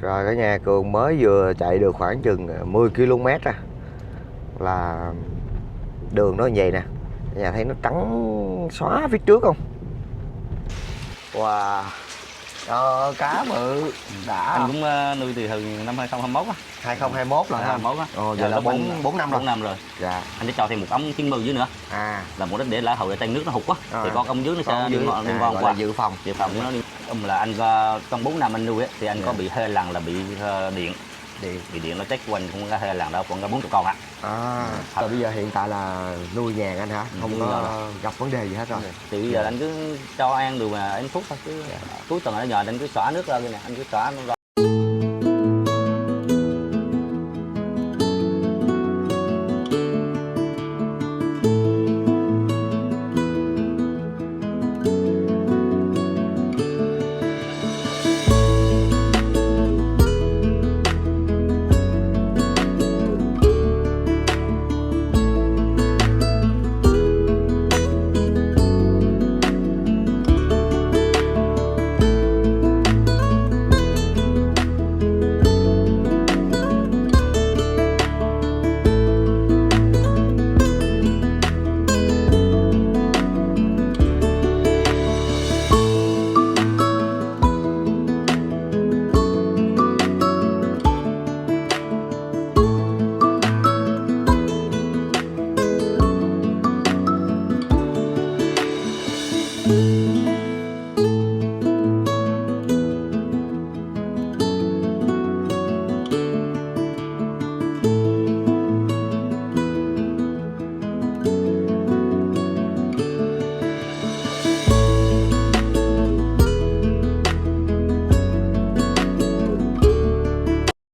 Rồi cả nhà, Cường mới vừa chạy được khoảng chừng 10 km à. Là đường nó như vậy nè. Cả nhà thấy nó trắng xóa phía trước không? Wow. Đó, cá bự đã. Anh cũng nuôi từ năm 2021 á. 2021 là 2021 á. Ồ, giờ là 4 năm rồi. 4 năm rồi. Dạ. Anh sẽ cho thêm một ống 90 dưới nữa. À, Là mục đích để lỡ hậu trên nước nó hụt á. Thì con ống dưới nó sẽ đi ngon qua. dự phòng. Dự phòng nó đi. Là anh trong 4 năm anh nuôi á thì anh có bị hơi lần là bị điện. Bị điện nó chết quanh cũng có hơi lần đâu, còn có 40 con ạ. Rồi bây giờ hiện tại là nuôi nhàn anh hả? Không có gặp vấn đề gì hết rồi. Thì bây giờ anh cứ cho ăn được mà em thuốc thôi chứ. Cuối tuần ở nhờ anh cứ xóa nước ra kia nè, anh cứ xóa nó ra.